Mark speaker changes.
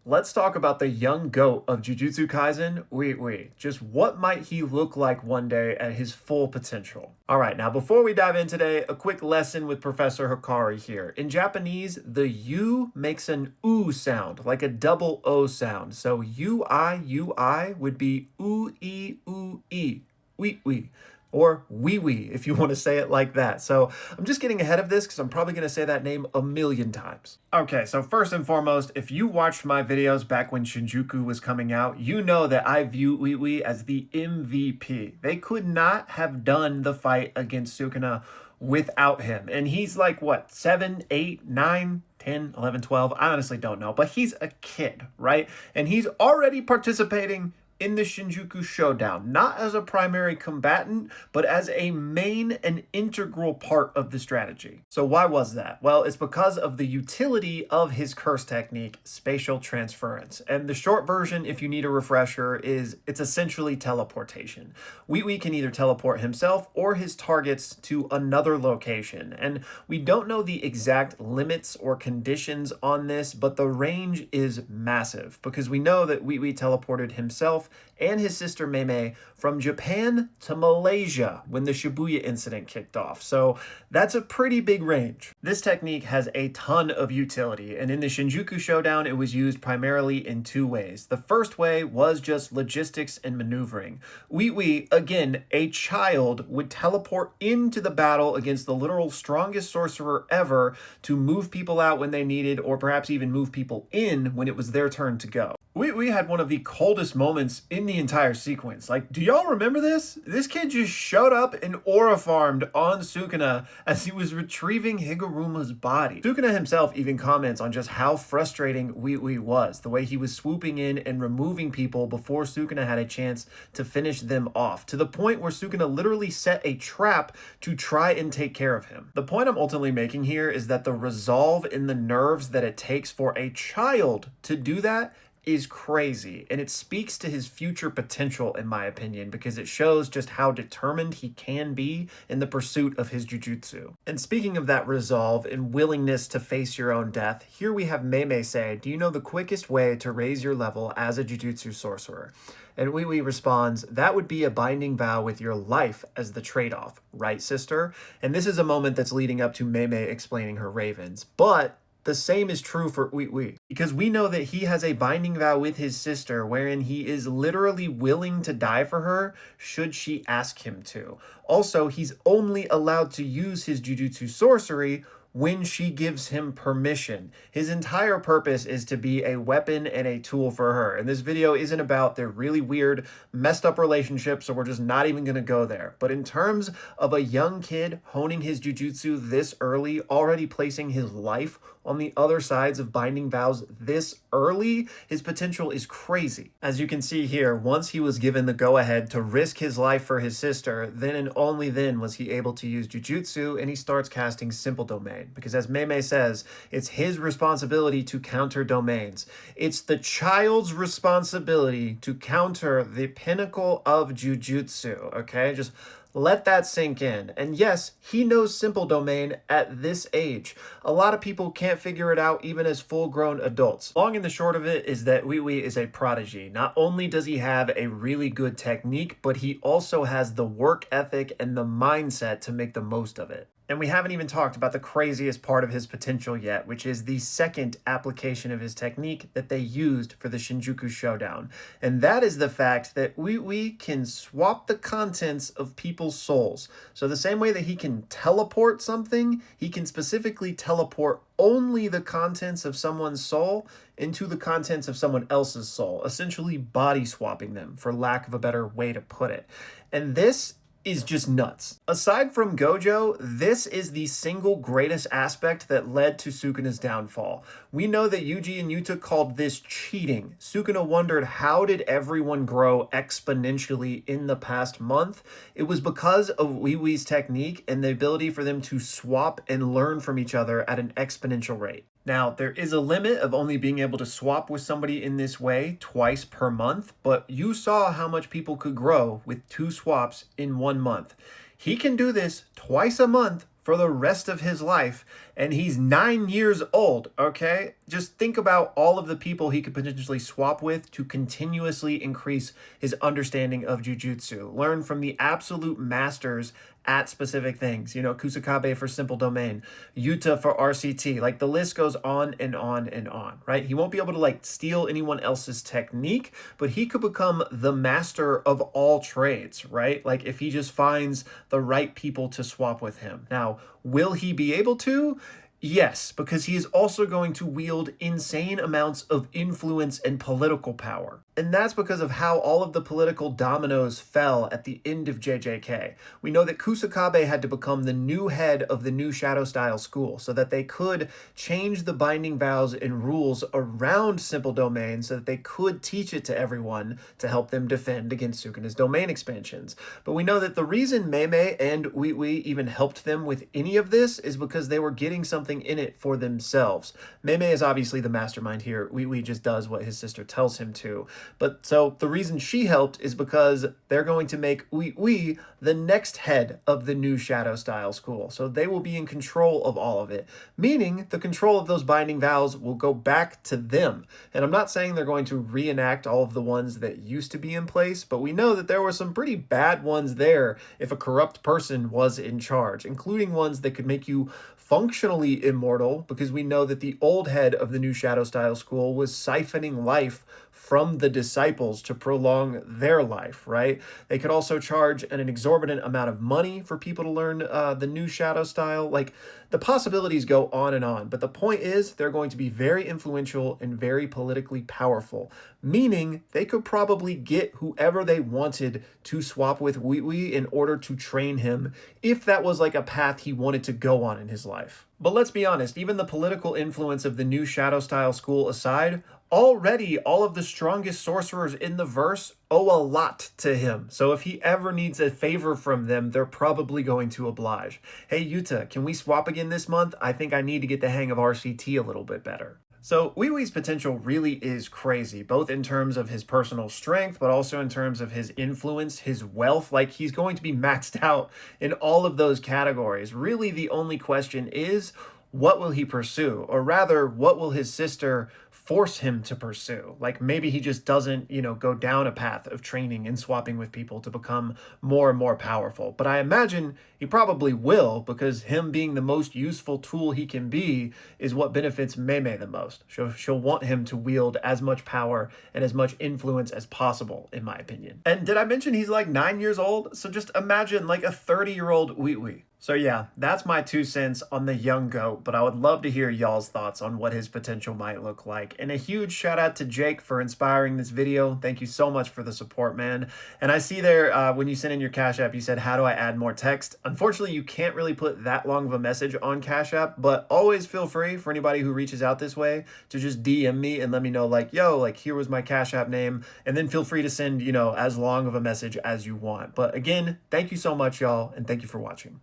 Speaker 1: let's talk about the young goat of Jujutsu Kaisen, uiui. Just what might he look like one day at his full potential? All right, now before we dive in today, a quick lesson with Professor Hikari here. In Japanese, the U makes an oo sound, like a double O sound. So uiui would be ui ui, uiui. Or wee wee, if you want to say it like that. So I'm just getting ahead of this because I'm probably going to say that name a million times. Okay, so first and foremost, if you watched my videos back when Shinjuku was coming out, you know that I view uiui as the MVP. They could not have done the fight against Sukuna without him. And he's like, what, 7, 8, 9, 10, 11, 12? I honestly don't know, but he's a kid, right? And he's already participating in the Shinjuku Showdown, not as a primary combatant, but as a main and integral part of the strategy. So why was that? Well, it's because of the utility of his curse technique, Spatial Transference. And the short version, if you need a refresher, is it's essentially teleportation. Uiui can either teleport himself or his targets to another location. And we don't know the exact limits or conditions on this, but the range is massive because we know that Uiui teleported himself and his sister Mei from Japan to Malaysia when the Shibuya incident kicked off. So that's a pretty big range. This technique has a ton of utility, and in the Shinjuku Showdown, it was used primarily in two ways. The first way was just logistics and maneuvering. Uiui, again, a child, would teleport into the battle against the literal strongest sorcerer ever to move people out when they needed, or perhaps even move people in when it was their turn to go. We had one of the coldest moments in the entire sequence. Like, do y'all remember this? This kid just showed up and aura farmed on Sukuna as he was retrieving Higuruma's body. Sukuna himself even comments on just how frustrating Uiui was, the way he was swooping in and removing people before Sukuna had a chance to finish them off, to the point where Sukuna literally set a trap to try and take care of him. The point I'm ultimately making here is that the resolve in the nerves that it takes for a child to do that is crazy, and it speaks to his future potential, in my opinion, because it shows just how determined he can be in the pursuit of his jujutsu. And speaking of that resolve and willingness to face your own death, here we have Mei say, do you know the quickest way to raise your level as a jujutsu sorcerer? And uiui responds, that would be a binding vow with your life as the trade-off, right, sister? And this is a moment that's leading up to Mei explaining her ravens. But the same is true for uiui, because we know that he has a binding vow with his sister wherein he is literally willing to die for her should she ask him to. Also, he's only allowed to use his jujutsu sorcery when she gives him permission. His entire purpose is to be a weapon and a tool for her. And this video isn't about their really weird, messed up relationship, so we're just not even gonna go there. But in terms of a young kid honing his jujutsu this early, already placing his life on the other sides of binding vows this early, his potential is crazy. As you can see here, once he was given the go-ahead to risk his life for his sister, then and only then was he able to use jujutsu, and he starts casting Simple Domain. Because as Mei says, it's his responsibility to counter domains. It's the child's responsibility to counter the pinnacle of jujutsu, okay? Just let that sink in. And yes, he knows Simple Domain at this age. A lot of people can't figure it out even as full-grown adults. Long and the short of it is that uiui is a prodigy. Not only does he have a really good technique, but he also has the work ethic and the mindset to make the most of it. And we haven't even talked about the craziest part of his potential yet, which is the second application of his technique that they used for the Shinjuku Showdown. And that is the fact that uiui can swap the contents of people's souls. So the same way that he can teleport something, he can specifically teleport only the contents of someone's soul into the contents of someone else's soul, essentially body swapping them, for lack of a better way to put it. And this is just nuts. Aside from Gojo, this is the single greatest aspect that led to Sukuna's downfall. We know that Yuji and Yuta called this cheating. Sukuna wondered, how did everyone grow exponentially in the past month? It was because of uiui's technique and the ability for them to swap and learn from each other at an exponential rate. Now, there is a limit of only being able to swap with somebody in this way twice per month, but you saw how much people could grow with 2 swaps in 1 month. He can do this twice a month for the rest of his life, and he's 9 years old, okay? just think about all of the people he could potentially swap with to continuously increase his understanding of jujutsu. Learn from the absolute masters at specific things. Kusakabe for simple domain, Yuta for RCT. Like the list goes on and on and on, right? He won't be able to like steal anyone else's technique, but he could become the master of all trades, right? Like if he just finds the right people to swap with him. Now, will he be able to? Yes, because he is also going to wield insane amounts of influence and political power. And that's because of how all of the political dominoes fell at the end of JJK. We know that Kusakabe had to become the new head of the new Shadow Style school so that they could change the binding vows and rules around simple domain so that they could teach it to everyone to help them defend against Sukuna's domain expansions. But we know that the reason Meme and uiui even helped them with any of this is because they were getting something in it for themselves. Meme is obviously the mastermind here. uiui just does what his sister tells him to. But so the reason she helped is because they're going to make uiui the next head of the new Shadow Style school. So they will be in control of all of it, meaning the control of those binding vows will go back to them. And I'm not saying they're going to reenact all of the ones that used to be in place, but we know that there were some pretty bad ones there if a corrupt person was in charge, including ones that could make you functionally immortal, because we know that the old head of the new Shadow Style school was siphoning life from the disciples to prolong their life, right? They could also charge an exorbitant amount of money for people to learn the new Shadow Style. Like, the possibilities go on and on, but the point is they're going to be very influential and very politically powerful, meaning they could probably get whoever they wanted to swap with uiui in order to train him if that was like a path he wanted to go on in his life. But let's be honest, even the political influence of the new Shadow Style school aside, already all of the strongest sorcerers in the verse owe a lot to him. So if he ever needs a favor from them, they're probably going to oblige. Hey Yuta, can we swap again this month? I think I need to get the hang of RCT a little bit better. So uiui's potential really is crazy, both in terms of his personal strength, but also in terms of his influence, his wealth. Like, he's going to be maxed out in all of those categories. Really, the only question is, what will he pursue? Or rather, what will his sister force him to pursue? Like, maybe he just doesn't, go down a path of training and swapping with people to become more and more powerful. But I imagine he probably will, because him being the most useful tool he can be is what benefits Meme the most. She'll want him to wield as much power and as much influence as possible, in my opinion. And did I mention he's like 9 years old? So just imagine like a 30-year-old uiui. So yeah, that's my 2 cents on the young goat, but I would love to hear y'all's thoughts on what his potential might look like. And a huge shout out to Jake for inspiring this video. Thank you so much for the support, man. And I see there when you sent in your Cash App, you said, how do I add more text? Unfortunately, you can't really put that long of a message on Cash App, but always feel free for anybody who reaches out this way to just DM me and let me know like, yo, like here was my Cash App name. And then feel free to send, as long of a message as you want. But again, thank you so much, y'all, and thank you for watching.